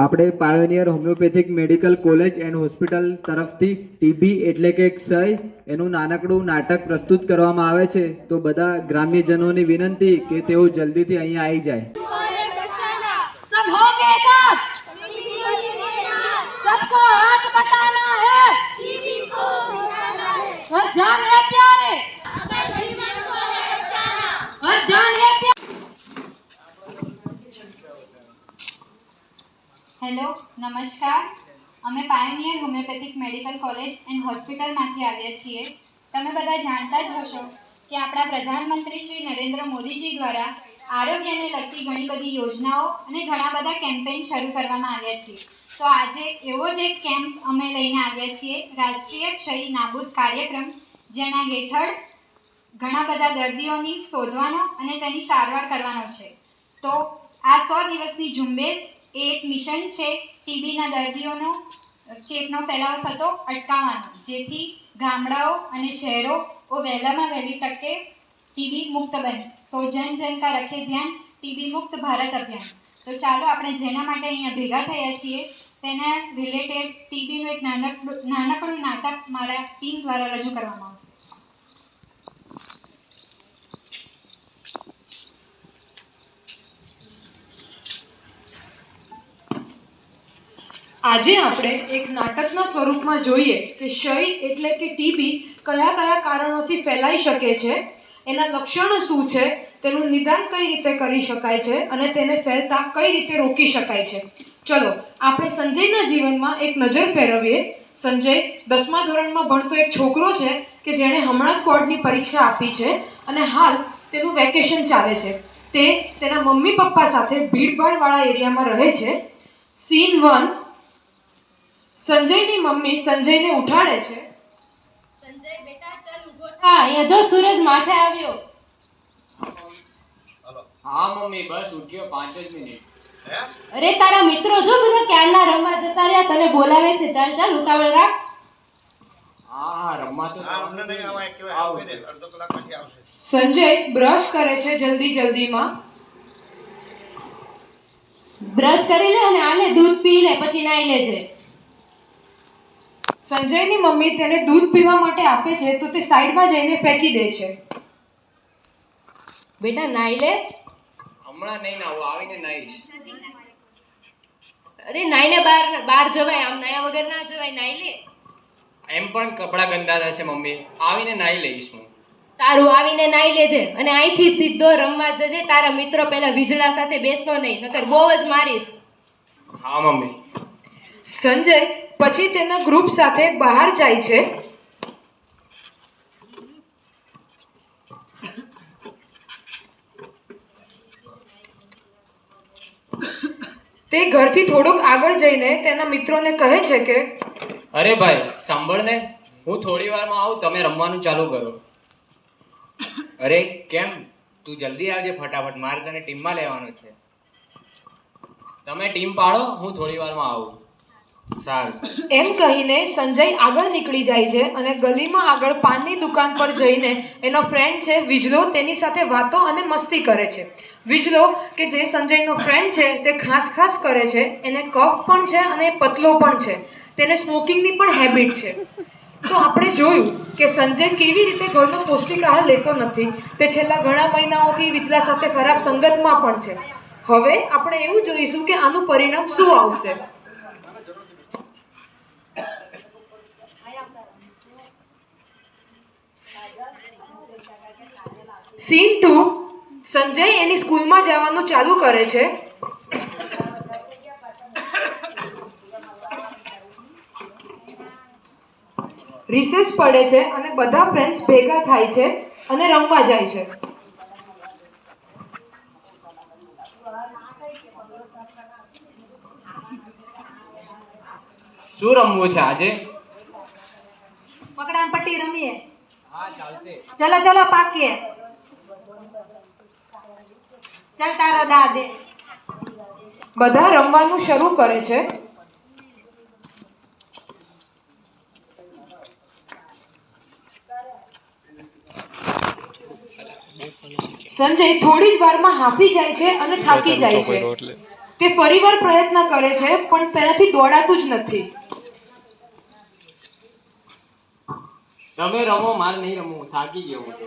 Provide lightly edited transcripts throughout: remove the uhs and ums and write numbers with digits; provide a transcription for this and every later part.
આપણે pioneer homeopathic medical college and hospital તરફથી TB એટલે કે ક્ષય એનું નાનકડું નાટક પ્રસ્તુત કરવામાં આવે છે, તો બધા ગ્રામ્યજનોની વિનંતી કે તેઓ જલ્દીથી અહીંયા આવી જાય. હેલો, નમસ્કાર. અમે pioneer homeopathic medical college and હોસ્પિટલમાંથી આવ્યા છીએ. તમે બધા જાણતા જ હશો કે આપણા પ્રધાનમંત્રી શ્રી નરેન્દ્ર મોદીજી દ્વારા આરોગ્યને લગતી ઘણી બધી યોજનાઓ અને ઘણા બધા કેમ્પેઇન શરૂ કરવામાં આવ્યા છે. તો આજે એવો જ એક કેમ્પ અમે લઈને આવ્યા છીએ, રાષ્ટ્રીય ક્ષય નાબૂદ કાર્યક્રમ, જેના હેઠળ ઘણા બધા દર્દીઓની શોધવાનો અને તેની સારવાર કરવાનો છે. તો આ 100 દિવસની ઝુંબેશ એ એક મિશન છે ટીબીના દર્દીઓનો ચેપનો ફેલાવો થતો અટકાવવાનો, જેથી ગામડાઓ અને શહેરો વહેલામાં વહેલી તકે ટીબી મુક્ત બને. સો જન જન કા રખે ધ્યાન, ટીબી મુક્ત ભારત અભિયાન. તો ચાલો આપણે જેના માટે અહીંયા ભેગા થયા છીએ તેના રિલેટેડ ટીબીનું એક નાનકડું નાટક મારા ટીમ દ્વારા રજૂ કરવામાં આવશે. આજે આપણે એક નાટકના સ્વરૂપમાં જોઈએ કે ક્ષય એટલે કે ટીબી કયા કયા કારણોથી ફેલાઈ શકે છે, એના લક્ષણો શું છે, તેનું નિદાન કઈ રીતે કરી શકાય છે અને તેને ફેલતા કઈ રીતે રોકી શકાય છે. ચલો આપણે સંજયના જીવનમાં એક નજર ફેરવીએ. સંજય 10મા ધોરણમાં ભણતો એક છોકરો છે કે જેણે હમણાં જ બોર્ડની પરીક્ષા આપી છે અને હાલ તેનું વેકેશન ચાલે છે. તે તેના મમ્મી પપ્પા સાથે ભીડભાડવાળા એરિયામાં રહે છે. સીન 1. સંજયની મમ્મી સંજયને ઉઠાડે છે. સંજય બેટા ચાલ ઊભો થા, અહીંયા જો સૂરજ માથે આવ્યો. હા મમ્મી, બસ ઉઠ્યો 5 જ મિનિટ. અરે તારા મિત્રો જો બધા ક્યારના રમવા જતા રહ્યા, તને બોલાવે છે. ચાલ ચાલ ઉતાવળ રાખ. હા રમવા તો સંજય બ્રશ કરે છે જલ્દીમાં. બ્રશ કરી લે અને આલે દૂધ પી લે, પછી નાઈ લેજે. સંજયની મમ્મી તેને દૂધ પીવા માટે આપે છે તો તે સાઈડમાં જઈને ફેંકી દે છે. બેટા નાઈ લે. હમણાં નહીં નાવું, આવીને નાઈશ. અરે નાઈને બહાર જવાય, આમ નાયા વગર ના જવાય, નાઈ લે. એમ પણ કપડા ગંદા થશે મમ્મી, આવીને નાઈ લઈશ હું. તારું આવીને નાઈ લેજે અને અહીંથી સીધો રમવા જજે. તારા મિત્રો પેલા વીજળા સાથે બેસતો નહીં, નકર બહુ જ મારીશ. હા મમ્મી. સંજય પછી તેના ગ્રુપ સાથે બહાર જાય છે. તે ઘરથી થોડુંક આગળ જઈને તેના મિત્રોને કહે છે કે અરે ભાઈ સાંભળ ને, હું થોડી વારમાં આવું, તમે રમવાનું ચાલુ કરો. અરે કેમ? તું જલ્દી આવજે ફટાફટ, મારે તને ટીમમાં લેવાનો છે. તમે ટીમ પાડો, હું થોડી વારમાં આવું. સારું. એમ કહીને સંજય આગળ નીકળી જાય છે અને ગલીમાં આગળ પાનની દુકાન પર જઈને એનો ફ્રેન્ડ છે વિજલો તેની સાથે વાતો અને મસ્તી કરે છે. વિજલો કે જે સંજયનો ફ્રેન્ડ છે તે ખાસ કરે છે. એને કફ પણ છે અને પતલો પણ છે. તેને સ્મોકિંગની પણ હેબિટ છે. તો આપણે જોયું કે સંજય કેવી રીતે ઘરનો પૌષ્ટિક આહાર લેતો નથી. તે છેલ્લા ઘણા મહિનાઓથી વિજલા સાથે ખરાબ સંગતમાં પણ છે. હવે આપણે એવું જોઈશું કે આનું પરિણામ શું આવશે. સીન 2. સંજય એની સ્કૂલમાં જવાનું ચાલુ કરે છે. રિસેસ પડે છે અને બધા ફ્રેન્ડ્સ ભેગા થાય છે અને રમવા જાય છે. શું રમવું છે આજે? પકડામ પટ્ટી રમીએ. હા ચાલશે. ચલો ચલો પાકીએ. ચાલ તારો દા દે. બધા રમવાનું શરૂ કરે છે. સંજય થોડી જ વારમાં હાંફી જાય છે અને થાકી જાય છે. તે ફરીવાર પ્રયત્ન કરે છે પણ તેનાથી દોડાતું જ નથી. તમે રમો, મારે નહીં રમવું, થાકી ગયો હું તો.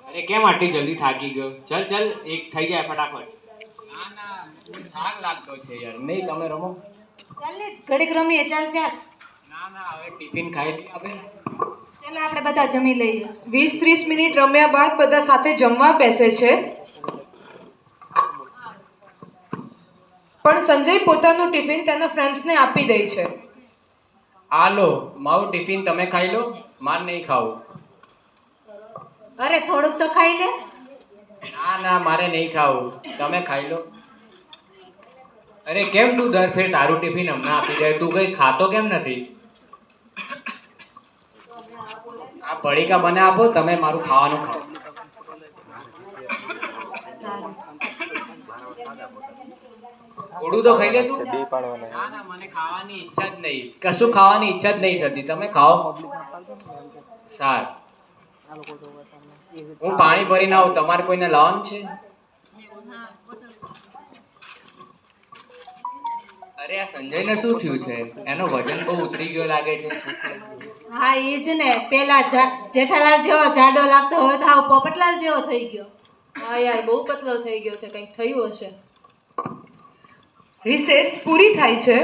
અરે કેમ આટલી જલ્દી થાકી ગયો? ચલ ચલ, એક થઈ જાય ફટાફટ. ના ના, થાક લાગતો છે યાર. નહીં, તમે રમો. ચાલ ને ઘડીક રમીએ. ચાલ ચાલ ના ના, હવે ટિફિન ખાઈ લઈએ આપણે. ચાલો આપણે બધા જમી લઈએ. 20-30 મિનિટ રમ્યા બાદ બધા સાથે જમવા બેસે છે. પણ સંજય પોતાનું ટિફિન તેના ફ્રેન્ડ્સને આપી દે છે. આ લો, મારું ટિફિન તમે ખાઈ લો, મારે નહીં ખાવું. અરે થોડુંક તો ખાઈ લે. ના ના, મારે નહીં ખાવું, તમે ખાઈ લો. અરે કેમ તું દર ફેર તારું ટિફિન અમને આપી જાય? તું કઈ ખાતો કેમ નથી? આ પડીકા બને આપો, તમે મારું ખાવાનું ખાઓ. થોડું તો ખાઈ લે તું. ના ના, મને ખાવાની ઈચ્છા જ નહીં, કશું ખાવાની ઈચ્છા જ નહીં થતી. તમે ખાઓ. સારું, હું પાણી ભરીને આવું. તમારે કોઈને લાવવાનું છે? અરે આ સંજયને શું થયું છે? એનો વજન બહુ ઉતરી ગયો લાગે છે. હા એ જ ને, પેલા જેઠાલાલ જેવો જાડો લાગતો હવે તો હાવ પોપટલાલ જેવો થઈ ગયો. હા યાર, બહુ પતલો થઈ ગયો છે, કંઈક થયું હશે. રિસેસ પૂરી થાય છે.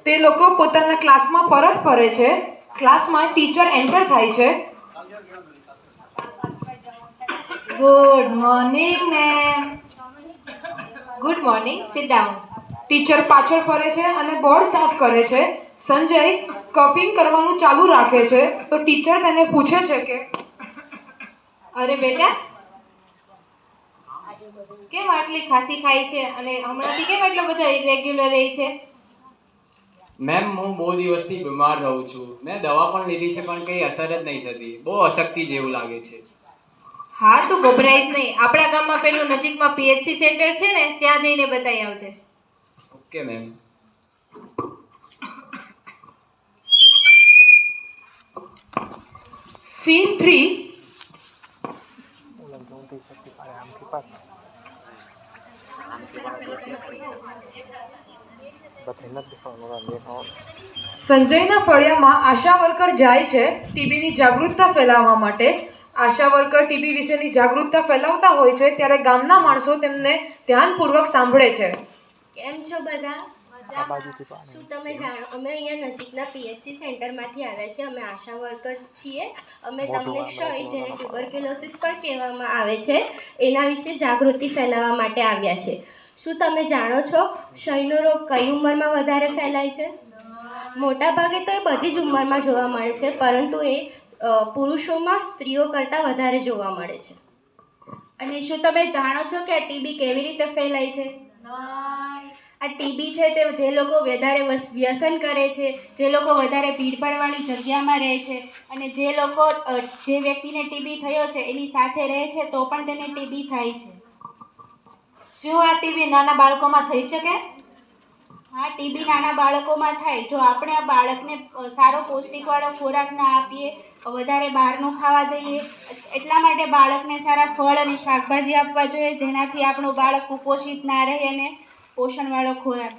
તે લોકો પોતાના ક્લાસમાં પરત ફરે છે. ક્લાસમાં ટીચર એન્ટર થાય છે. Good morning ma'am. Good morning, sit down. Teacher પાછળ ફરે છે અને બોર્ડ સાફ કરે છે. સંજય કફિંગ કરવાનું ચાલુ રાખે છે તો ટીચર તેને પૂછે છે કે અરે બેટા, કેમ આટલી ખાંસી ખાઈ છે અને હમણાંથી કેમ એટલો બધો ઇરેગ્યુલર રહી છે? મેમ, હું બહુ દિવસથી બીમાર રહું છું. મેં દવા પણ લીધી છે પણ કંઈ અસર જ નહીં થતી. બહુ અશક્તિ જેવું લાગે છે. હા, તું ગભરાઈશ નહીં. આપણા ગામમાં પેલું નજીકમાં પીએચસી સેન્ટર છે ને, ત્યાં જઈને બતાવી આવજે. Okay ma'am. સીન 3. સંજયના ફળિયામાં આશા વર્કર જાય છે ટીબીની જાગૃતતા ફેલાવવા માટે. આશા વર્કર ટીબી વિશેની જાગૃતતા ફેલાવતા હોય છે ત્યારે ગામના માણસો તેમને ધ્યાનપૂર્વક સાંભળે છે. કેમ છો બધા? શું તમે જાણો, અમે અહીંયા નજીકના પીએચસી સેન્ટરમાંથી આવ્યા છીએ. અમે આશા વર્કર્સ છીએ. અમે તમને ક્ષય, જેને ટ્યુબરક્યુલોસિસ પણ કહેવામાં આવે છે, એના વિશે જાગૃતિ ફેલાવવા માટે આવ્યા છે. શું તમે જાણો છો ક્ષયનો રોગ કઈ ઉંમરમાં વધારે ફેલાય છે? મોટા ભાગે તો એ બધી જ ઉંમરમાં જોવા મળે છે, પરંતુ એ પુરુષોમાં સ્ત્રીઓ કરતાં વધારે જોવા મળે છે. અને શું તમે જાણો છો કે આ ટીબી કેવી રીતે ફેલાય છે? આ ટીબી છે તે જે લોકો વધારે વ્યસન કરે છે, જે લોકો વધારે ભીડભાડવાળી જગ્યામાં રહે છે, અને જે વ્યક્તિને ટીબી થયો છે એની સાથે રહે છે તો પણ તેને ટીબી થાય છે. શું આ ટીબી નાના બાળકોમાં થઈ શકે? હા, ટીબી નાના બાળકોમાં થાય. જો આપણે આ બાળકને સારો પૌષ્ટિકવાળો ખોરાક ના આપીએ, વધારે બહારનું ખાવા દઈએ, એટલા માટે બાળકને સારા ફળ અને શાકભાજી આપવા જોઈએ, જેનાથી આપણું બાળક કુપોષિત ના રહે અને પોષણવાળો ખોરાક.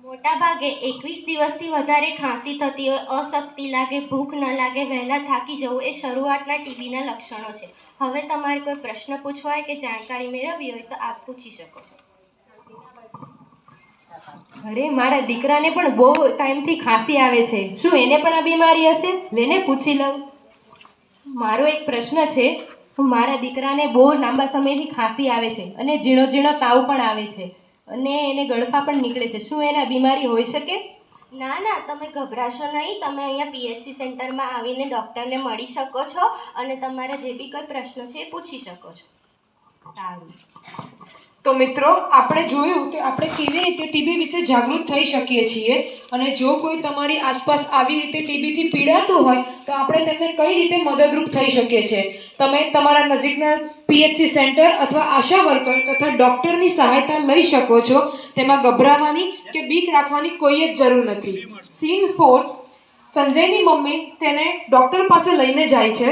મોટાભાગે 21 દિવસથી વધારે ખાંસી થતી હોય, અશક્તિ લાગે, ભૂખ ન લાગે, વહેલા થાકી જવું એ શરૂઆતના ટીબીના લક્ષણો છે. હવે તમારે કોઈ પ્રશ્ન પૂછવા હોય કે જાણકારી મેળવવી હોય તો આપ પૂછી શકો છો. અરે, મારા દીકરાને પણ બહુ ટાઈમથી ખાંસી આવે છે. શું એને પણ આ બીમારી હશે? લેને પૂછી લઉં. મારો એક પ્રશ્ન છે. મારા દીકરાને બહુ લાંબા સમયથી ખાંસી આવે છે અને ઝીણો ઝીણો તાવ પણ આવે છે અને એને ગળફા પણ નીકળે છે. શું એને આ બીમારી હોઈ શકે? ના ના, તમે ગભરાશો નહીં. તમે અહીંયા પીએચસી સેન્ટરમાં આવીને ડૉક્ટરને મળી શકો છો અને તમારા જે બી કોઈ પ્રશ્ન છે એ પૂછી શકો છો. સારું. તો મિત્રો, આપણે જોયું કે આપણે કેવી રીતે ટીબી વિશે જાગૃત થઈ શકીએ છીએ, અને જો કોઈ તમારી આસપાસ આવી રીતે ટીબીથી પીડાતું હોય તો આપણે તેમને કઈ રીતે મદદરૂપ થઈ શકીએ છીએ. તમે તમારા નજીકના પીએચસી સેન્ટર અથવા આશા વર્કર તથા ડૉક્ટરની સહાયતા લઈ શકો છો. તેમાં ગભરાવાની કે બીક રાખવાની કોઈ જ જરૂર નથી. સીન 4, સંજયની મમ્મી તેને ડૉક્ટર પાસે લઈને જાય છે.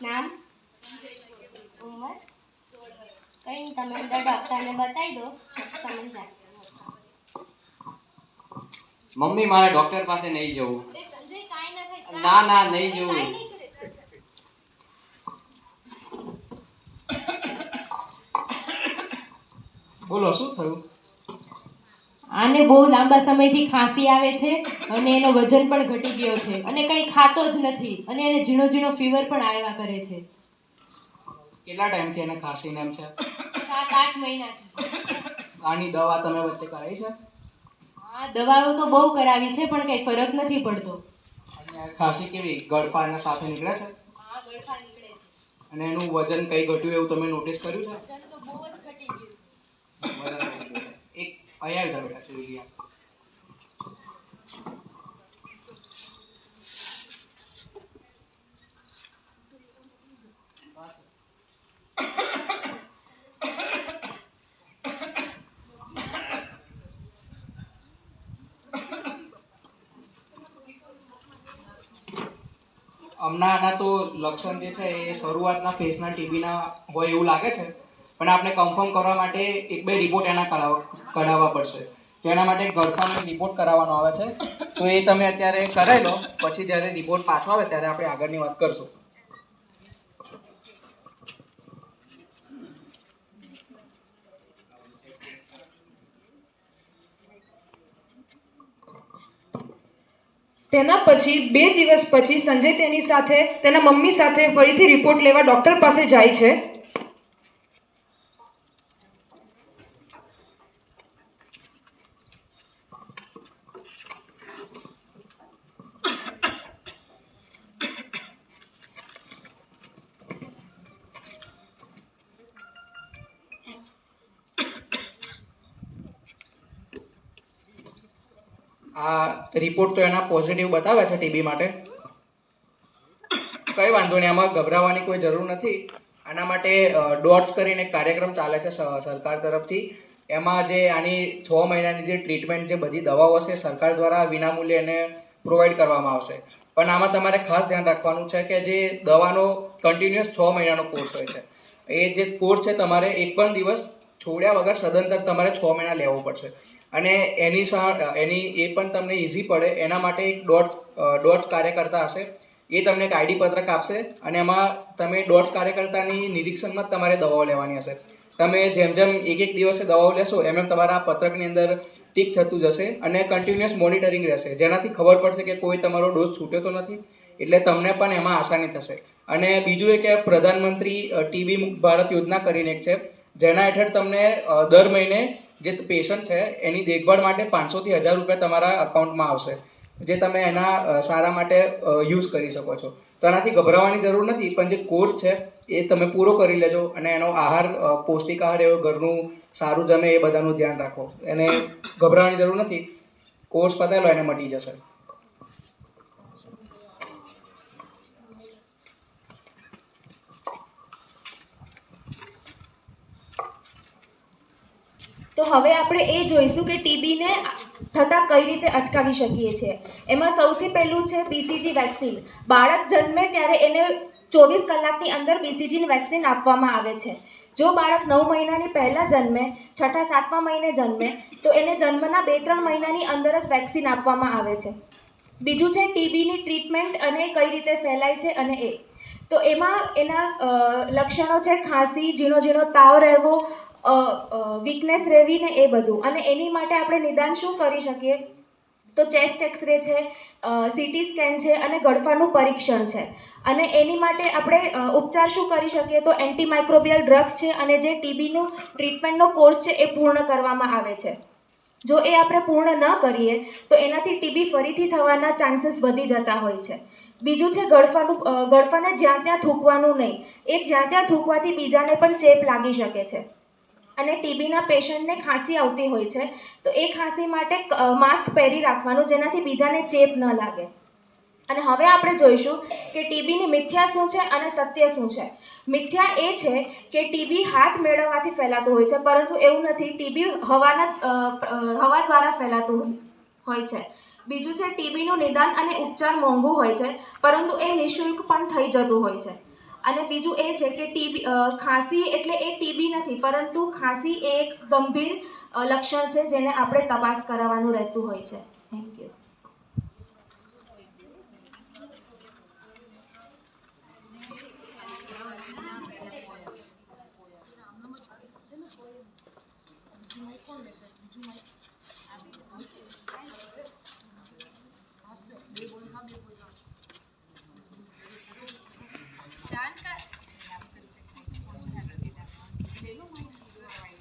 નામ, ઉંમર, કંઈ નહીં, તમે બધા ડૉક્ટરને બતાવી દો, પછી તમને જાણ મળશે. મમ્મી, મારે ડોક્ટર પાસે નહીં જવું. સંજય, કાંઈ ના થાય. ના ના, નહીં જવું. બોલો, શું થયું? આને બહુ લાંબા સમયથી ખાંસી આવે છે અને એનો વજન પણ ઘટી ગયો છે અને કંઈ ખાતો જ નથી અને એને ઝીણો ઝીણો ફીવર પણ આવ્યા કરે છે. કેટલા ટાઈમથી એને ખાંસીને એમ છે? 7-8 મહિનાથી છે. આની દવા તમે વચ્ચે કરાવી છે? હા, દવાઓ તો બહુ કરાવી છે પણ કંઈ ફરક નથી પડતો. અને ખાંસી કેવી ગળફાના સાથે નીકળે છે? હા, ગળફા નીકળે છે. અને એનું વજન કઈ ઘટ્યું એવું તમે નોટિસ કર્યું છે? વજન તો બહુ જ ઘટી ગયું છે. વજન ઘટી ગયું છે. એક અહીંયા જ બેટા, જોઈ લઈએ. હમણાં આના તો લક્ષણ જે છે એ શરૂઆતના ફેસના ટીબીના હોય એવું લાગે છે, પણ આપણે કન્ફર્મ કરવા માટે 1-2 રિપોર્ટ એના કઢાવવા પડશે. તો એના માટે ગળફાનો રિપોર્ટ કરાવવાનો આવે છે. તો એ તમે અત્યારે કરાવી લો, પછી જ્યારે રિપોર્ટ પાછો આવે ત્યારે આપણે આગળની વાત કરશું. તેના પછી 2 દિવસ પછી સંજય તેની સાથે તેના મમ્મી સાથે ફરીથી રિપોર્ટ લેવા ડૉક્ટર પાસે જાય છે. આ રિપોર્ટ તો એના પોઝિટિવ બતાવે છે ટીબી માટે. કંઈ વાંધો નહીં, આમાં ગભરાવાની કોઈ જરૂર નથી. આના માટે ડોટ્સ કરીને એક કાર્યક્રમ ચાલે છે સરકાર તરફથી. એમાં જે આની 6 મહિનાની જે ટ્રીટમેન્ટ, જે બધી દવાઓ છે સરકાર દ્વારા વિનામૂલ્યે એને પ્રોવાઈડ કરવામાં આવશે. પણ આમાં તમારે ખાસ ધ્યાન રાખવાનું છે કે જે દવાનો કન્ટિન્યુઅસ 6 મહિનાનો કોર્સ હોય છે, એ જે કોર્સ છે તમારે એક પણ દિવસ છોડ્યા વગર સદંતર તમારે 6 મહિના લેવો પડશે. અને એની એ પણ તમને ઇઝી પડે એના માટે એક ડોટ્સ કાર્યકર્તા હશે, એ તમને એક આઈડી પત્રક આપશે અને એમાં તમે ડોટ્સ કાર્યકર્તાની નિરીક્ષણમાં જ તમારે દવાઓ લેવાની હશે. તમે જેમ જેમ એક દિવસે દવાઓ લેશો એમ એમ તમારા પત્રકની અંદર ટીક થતું જશે અને કન્ટિન્યુઅસ મોનિટરિંગ રહેશે, જેનાથી ખબર પડશે કે કોઈ તમારો ડોઝ છૂટ્યો તો નથી, એટલે તમને પણ એમાં આસાની થશે. અને બીજું એ કે પ્રધાનમંત્રી ટીબી મુક્ત ભારત યોજના કરીને એક છે, જેના હેઠળ તમને દર મહિને જે પેશન્ટ છે એની દેખભાળ માટે 500 થી 1000 રૂપિયા તમારા અકાઉન્ટમાં આવશે, જે તમે એના સારા માટે યુઝ કરી શકો છો. તો એનાથી ગભરાવાની જરૂર નથી, પણ જે કોર્સ છે એ તમે પૂરો કરી લેજો અને એનો આહાર, પૌષ્ટિક આહાર એવો ઘરનું સારું જમે એ બધાનું ધ્યાન રાખો. એને ગભરાવાની જરૂર નથી, કોર્સ પતાવેલો એને મટી જશે. તો હવે આપણે એ જોઈશું કે ટીબીને થતાં કઈ રીતે અટકાવી શકીએ છીએ. એમાં સૌથી પહેલું છે BCG વેક્સિન. બાળક જન્મે ત્યારે એને 24 કલાકની અંદર BCGની વેક્સિન આપવામાં આવે છે. જો બાળક 9 મહિનાની પહેલાં જન્મે, 6-7મા મહિને જન્મે, તો એને જન્મના 2-3 મહિનાની અંદર જ વેક્સિન આપવામાં આવે છે. બીજું છે ટીબીની ટ્રીટમેન્ટ અને કઈ રીતે ફેલાય છે અને એ. તો એમાં એના લક્ષણો છે ખાંસી, ઝીણો ઝીણો તાવ રહેવો, વીકનેસ રહેવી ને એ બધું. અને એની માટે આપણે નિદાન શું કરી શકીએ? તો ચેસ્ટ એક્સરે છે, સીટી સ્કેન છે અને ગળફાનું પરીક્ષણ છે. અને એની માટે આપણે ઉપચાર શું કરી શકીએ? તો એન્ટીમાઇક્રોબિયલ ડ્રગ્સ છે અને જે ટીબીનું ટ્રીટમેન્ટનો કોર્સ છે એ પૂર્ણ કરવામાં આવે છે. જો એ આપણે પૂર્ણ ન કરીએ તો એનાથી ટીબી ફરીથી થવાના ચાન્સીસ વધી જતા હોય છે. બીજું છે ગળફાને જ્યાં ત્યાં થૂંકવાનું નહીં. એ જ્યાં ત્યાં થૂંકવાથી બીજાને પણ ચેપ લાગી શકે છે. અને ટીબીના પેશન્ટને ખાંસી આવતી હોય છે તો એ ખાંસી માટે માસ્ક પહેરી રાખવાનું, જેનાથી બીજાને ચેપ ન લાગે. અને હવે આપણે જોઈશું કે ટીબીની મિથ્યા શું છે અને સત્ય શું છે. મિથ્યા એ છે કે ટીબી હાથ મેળવવાથી ફેલાતું હોય છે, પરંતુ એવું નથી. ટીબી હવા દ્વારા ફેલાતું હોય છે. બીજું છે ટીબીનું નિદાન અને ઉપચાર મોંઘું હોય છે, પરંતુ એ નિઃશુલ્ક પણ થઈ જતું હોય છે. અને બીજું એ છે કે ખાંસી એટલે એ ટીબી નથી, પરંતુ ખાંસી એ એક ગંભીર લક્ષણ છે જેને આપણે તપાસ કરાવવાનું રહેતું હોય છે. Thank you.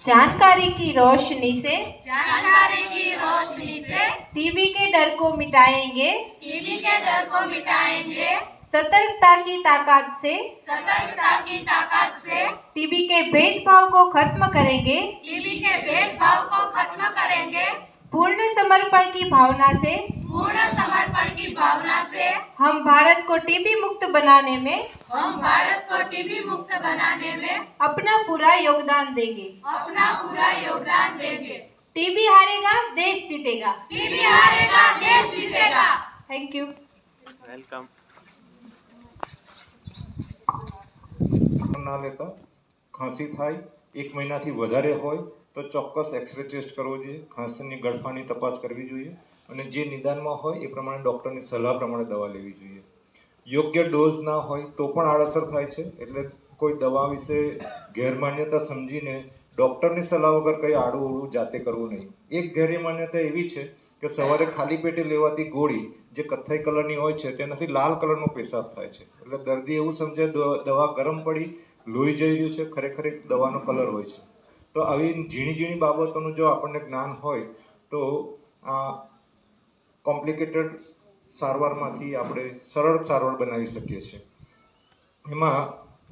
जानकारी की रोशनी से टीबी के डर को मिटाएंगे, सतर्कता की ताकत से टीबी के भेदभाव को खत्म करेंगे, पूर्ण समर्पण की भावना से हम भारत को टीबी मुक्त बनाने में अपना पूरा योगदान देंगे. टीबी हारेगा, देश जीतेगा. Thank you. वेलकम. ના લેતા ખાંસી થાય 1 મહિનાથી વધારે હોય તો ચોક્કસ એક્સરે ટેસ્ટ કરવો જોઈએ, ખાંસીની ગળફાની તપાસ કરવી જોઈએ અને જે નિદાનમાં હોય એ પ્રમાણે ડૉક્ટરની સલાહ પ્રમાણે દવા લેવી જોઈએ. યોગ્ય ડોઝ ના હોય તો પણ આડઅસર થાય છે, એટલે કોઈ દવા વિશે ગેરમાન્યતા સમજીને ડૉક્ટરની સલાહ વગર કંઈ આડું અવળું જાતે કરવું નહીં. એક ગેરમાન્યતા એવી છે કે સવારે ખાલી પેટે લેવાતી ગોળી જે કથ્થાઈ કલરની હોય છે તેનાથી લાલ કલરનો પેશાબ થાય છે, એટલે દર્દી એવું સમજે દવા ગરમ પડી લોહી જઈ રહ્યું છે, ખરેખર દવાનો કલર હોય છે. તો આવી ઝીણી ઝીણી બાબતોનું જો આપણને જ્ઞાન હોય તો આ કોમ્પ્લિકેટેડ સારવારમાંથી આપણે સરળ સારવાર બનાવી શકીએ છીએ. એમાં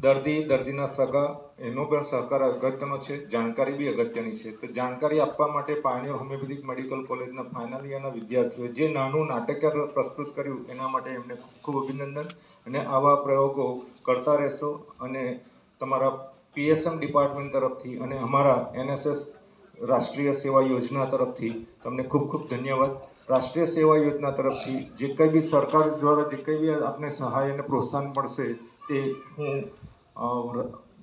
દર્દીના સગા એનો પણ સહકાર અગત્યનો છે, જાણકારી બી અગત્યની છે. તો જાણકારી આપવા માટે પાયોનિયર હોમિયોપેથિક મેડિકલ કોલેજના ફાઇનલ યરના વિદ્યાર્થીઓ જે નાનું નાટક પ્રસ્તુત કર્યું એના માટે એમને ખૂબ ખૂબ અભિનંદન. અને આવા પ્રયોગો કરતા રહેશો. અને તમારા PSM ડિપાર્ટમેન્ટ તરફથી અને અમારા NSS રાષ્ટ્રીય સેવા યોજના તરફથી તમને ખૂબ ખૂબ ધન્યવાદ. રાષ્ટ્રીય સેવા યોજના તરફથી જે કંઈ બી સરકાર દ્વારા જે કંઈ બી આપને સહાય અને પ્રોત્સાહન મળશે તે હું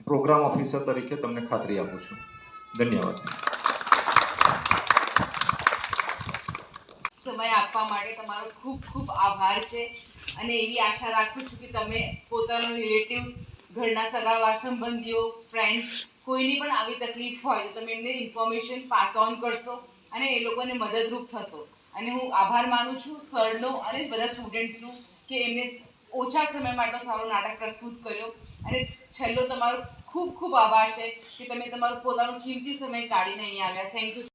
પ્રોગ્રામ ઓફિસર તરીકે તમને ખાતરી આપું છું. ધન્યવાદ. સમય આપવા માટે તમારો ખૂબ ખૂબ આભાર છે અને એવી આશા રાખું છું કે તમે પોતાના રિલેટિવ્સ, ઘરના સગાવાર સંબંધીઓ, ફ્રેન્ડ્સ કોઈની પણ આવી તકલીફ હોય તો તમે એમને ઇન્ફોર્મેશન પાસ ઓન કરશો અને એ લોકોને મદદરૂપ થશો. અને હું આભાર માનું છું સરનો અને બધા સ્ટુડન્ટ્સનું કે એમને ઓછા સમયમાં આટલો સારો નાટક પ્રસ્તુત કર્યો. અને છેલ્લો તમારો ખૂબ ખૂબ આભાર છે કે તમે તમારું પોતાનું કિંમતી સમય કાઢીને અહીં આવ્યા. Thank you.